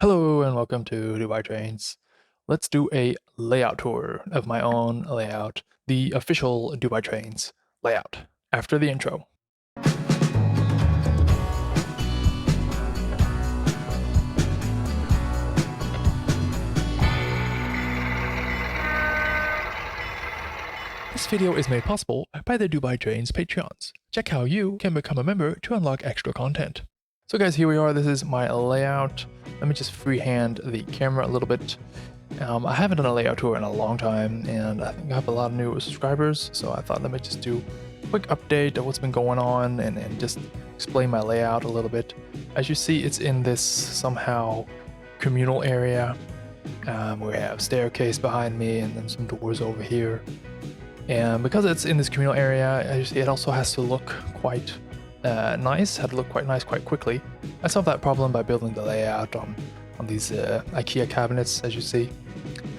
Hello and welcome to Dubai Trains. Let's do a layout tour of my own layout, the official Dubai Trains layout, after the intro. This video is made possible by the Dubai Trains Patreons. Check how you can become a member to unlock extra content. So guys, here we are. This is my layout. Let me just freehand the camera a little bit. I haven't done a layout tour in a long time, and I think I have a lot of new subscribers, so I thought let me just do a quick update of what's been going on and just explain my layout a little bit. As you see, it's in this somehow communal area. We have staircase behind me and then some doors over here. And because it's in this communal area, as you see, it also has to look quite nice, had to look quite nice quite quickly. I solved that problem by building the layout on these IKEA cabinets, as you see.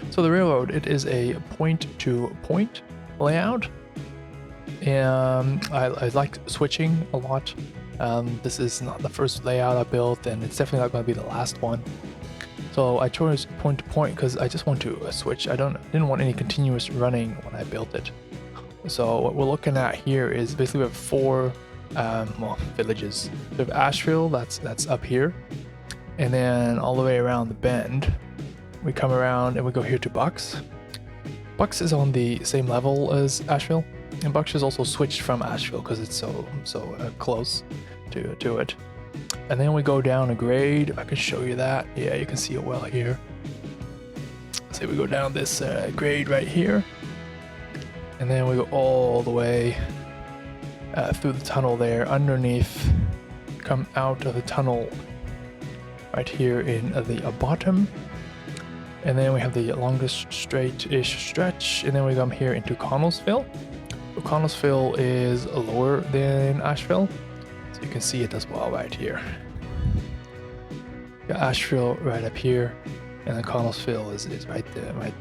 So the railroad, it is a point-to-point layout. And I like switching a lot. This is not the first layout I built, and it's definitely not going to be the last one. So I chose point-to-point because I just want to switch. I didn't want any continuous running when I built it. So what we're looking at here is basically we have four villages. We have Asheville, that's up here. And then all the way around the bend, we come around and we go here to Bucks. Bucks is on the same level as Asheville, and Bucks is also switched from Asheville because it's so close to it. And then we go down a grade. If I can show you that, yeah, you can see it well here. So we go down this grade right here, and then we go all the way through the tunnel there, underneath, come out of the tunnel right here in the bottom, and then we have the longest straight-ish stretch, and then we come here into Connellsville. So Connellsville is lower than Asheville, so you can see it as well right here. Got Asheville right up here, and then Connellsville is right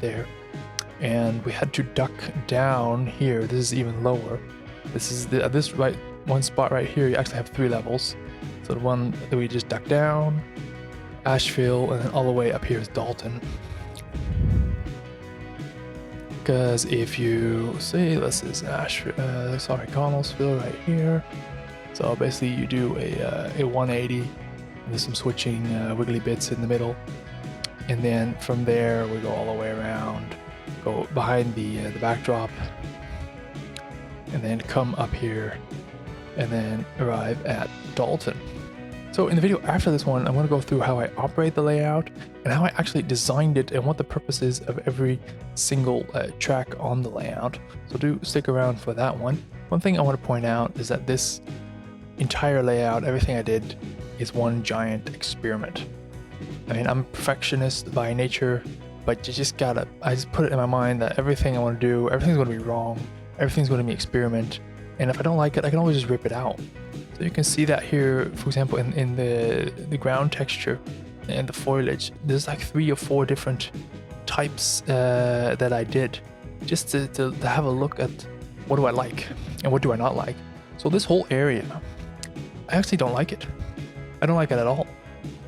there. And we had to duck down here. This is even lower. This is this right one spot right here. You actually have 3 levels. So the one that we just duck down, Asheville, and then all the way up here is Dalton. Because if you see, this is Connellsville right here. So basically you do a 180. There's some switching wiggly bits in the middle, and then from there we go all the way around, go behind the backdrop, and then come up here, and then arrive at Dalton. So in the video after this one, I'm going to go through how I operate the layout and how I actually designed it and what the purpose is of every single track on the layout. So do stick around for that one. One thing I want to point out is that this entire layout, everything I did, is one giant experiment. I mean, I'm a perfectionist by nature, but I just put it in my mind that everything I want to do, everything's going to be wrong, everything's going to be experiment, and if I don't like it, I can always just rip it out. So you can see that here, for example, in the ground texture and the foliage, there's like 3 or 4 different types that I did, just to have a look at what do I like and what do I not like. So this whole area, I actually don't like it. I don't like it at all.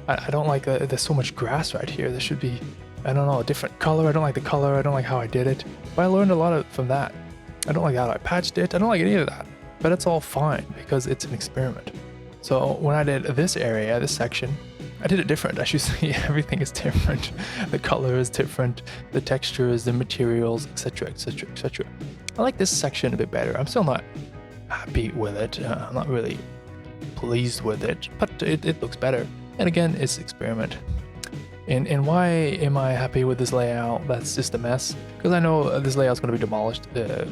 I don't like there's so much grass right here. There should be, I don't know, a different color. I don't like the color. I don't like how I did it. But I learned a lot from that. I don't like how I patched it. I don't like any of that. But it's all fine because it's an experiment. So when I did this area, this section, I did it different. As you see, everything is different. The color is different. The textures, the materials, etc., etc., etc. I like this section a bit better. I'm still not happy with it. I'm not really pleased with it, but it looks better. And again, it's experiment. And why am I happy with this layout? That's just a mess. Because I know this layout's going to be demolished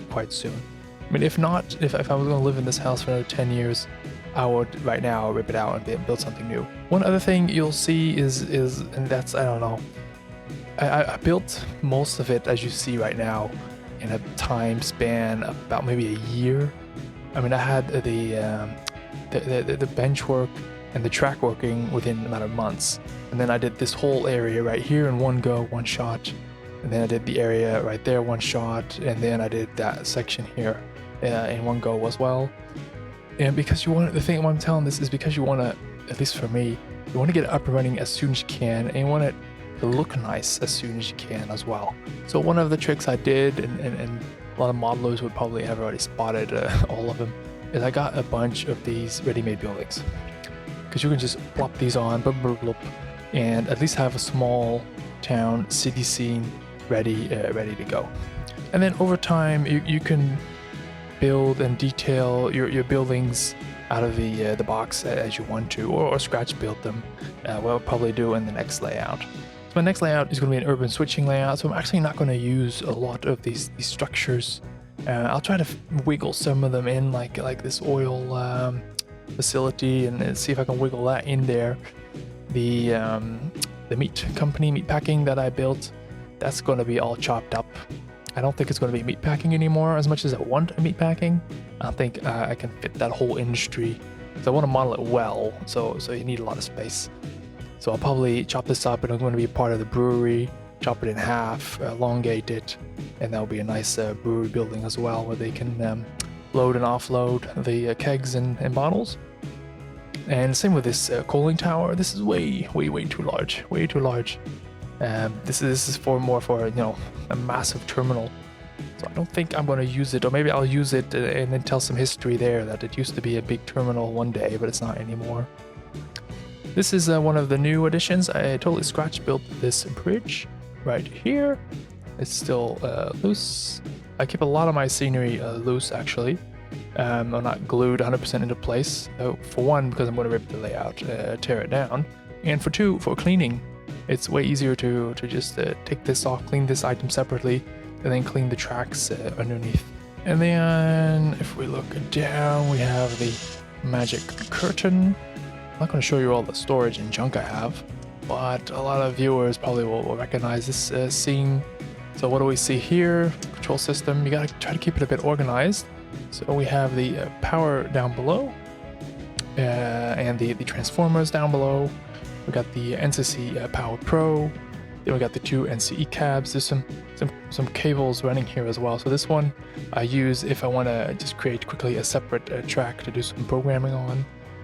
quite soon. I mean, if not, if I was going to live in this house for another 10 years, I would right now rip it out and build something new. One other thing you'll see is and that's, I don't know, I built most of it, as you see right now, in a time span of about maybe a year. I mean, I had the bench work and the track working within a matter of months, and then I did this whole area right here in one go, one shot, and then I did the area right there, one shot, and then I did that section here in one go as well. And because you want, the thing I'm telling this is because you want to, at least for me, You want to get it up and running as soon as you can, and you want it to look nice as soon as you can as well. So one of the tricks I did, and a lot of modelers would probably have already spotted all of them, is I got a bunch of these ready-made buildings. Because you can just plop these on, and at least have a small town, city scene ready to go. And then over time, you can build and detail your buildings out of the box as you want to, or scratch build them. What I'll probably do in the next layout. So my next layout is going to be an urban switching layout, so I'm actually not going to use a lot of these structures. I'll try to wiggle some of them in, like this oil facility, and see if I can wiggle that in there. The meat company, meat packing that I built, that's going to be all chopped up. I don't think it's going to be meat packing anymore as much as I want a meat packing. I don't think I can fit that whole industry. So I want to model it well, so you need a lot of space. So I'll probably chop this up, and I'm going to be part of the brewery, chop it in half, elongate it, and that'll be a nice brewery building as well, where they can load and offload the kegs and bottles. And same with this cooling tower. This is way too large, way too large. This is more for a massive terminal. So I don't think I'm going to use it, or maybe I'll use it and then tell some history there that it used to be a big terminal one day, but it's not anymore. This is one of the new additions. I totally scratch built this bridge right here. It's still loose. I keep a lot of my scenery loose actually. I'm not glued 100% into place. For one, because I'm going to rip the layout, tear it down, and for two, for cleaning. It's way easier to just take this off, clean this item separately, and then clean the tracks underneath. And then if we look down, we have the magic curtain. I'm not going to show you all the storage and junk I have, but a lot of viewers probably will recognize this scene. So what do we see here? Control system. You got to try to keep it a bit organized. So we have the power down below, and the transformers down below. We got the NCC Power Pro. Then we got the two NCE cabs. There's some cables running here as well. So this one I use if I want to just create quickly a separate track to do some programming on.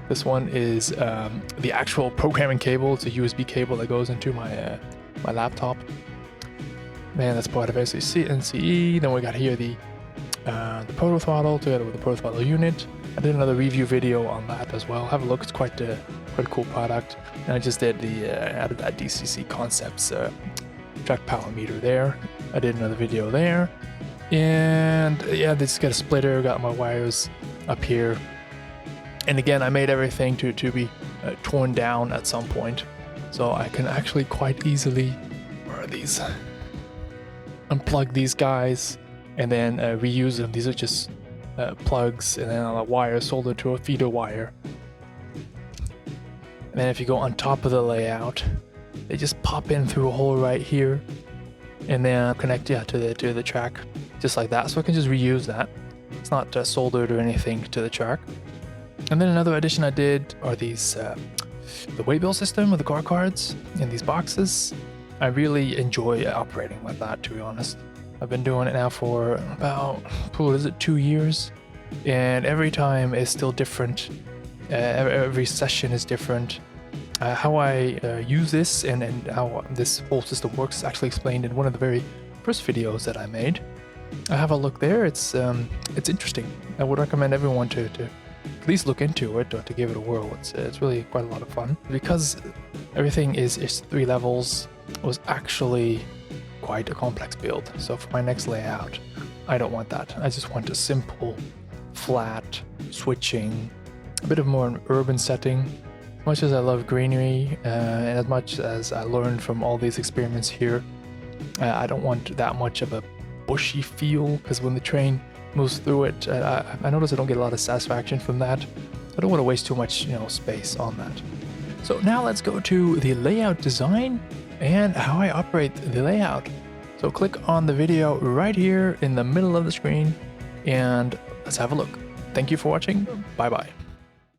This one is the actual programming cable. It's a USB cable that goes into my laptop. Man, that's part of NCE. Then we got here the proto throttle together with the proto throttle unit. I did another review video on that as well. Have a look. It's quite a cool product. And I just did added that DCC Concepts track power meter there. I did another video there. And yeah, this got a splitter. Got my wires up here. And again, I made everything to be torn down at some point, so I can actually quite easily, where are these? Unplug these guys and then reuse them. These are just plugs, and then a wire soldered to a feeder wire. And then if you go on top of the layout, they just pop in through a hole right here, and then connect to the track, just like that. So I can just reuse that. It's not soldered or anything to the track. And then another addition I did are these the Weightbill system with the car cards in these boxes. I really enjoy operating with that, to be honest. I've been doing it now for about 2 years, and every time is still different. Every session is different. How I use this and how this whole system works is actually explained in one of the very first videos that I made. I have a look there. It's interesting. I would recommend everyone to at least look into it or to give it a whirl. It's really quite a lot of fun. Because everything is 3 levels, it was actually quite a complex build. So for my next layout, I don't want that. I just want a simple, flat, switching, a bit of more an urban setting. As much as I love greenery, and as much as I learned from all these experiments here, I don't want that much of a bushy feel, because when the train moves through it, I notice I don't get a lot of satisfaction from that. I don't want to waste too much space on that. So now let's go to the layout design and how I operate the layout. So click on the video right here in the middle of the screen and let's have a look. Thank you for watching. Bye bye.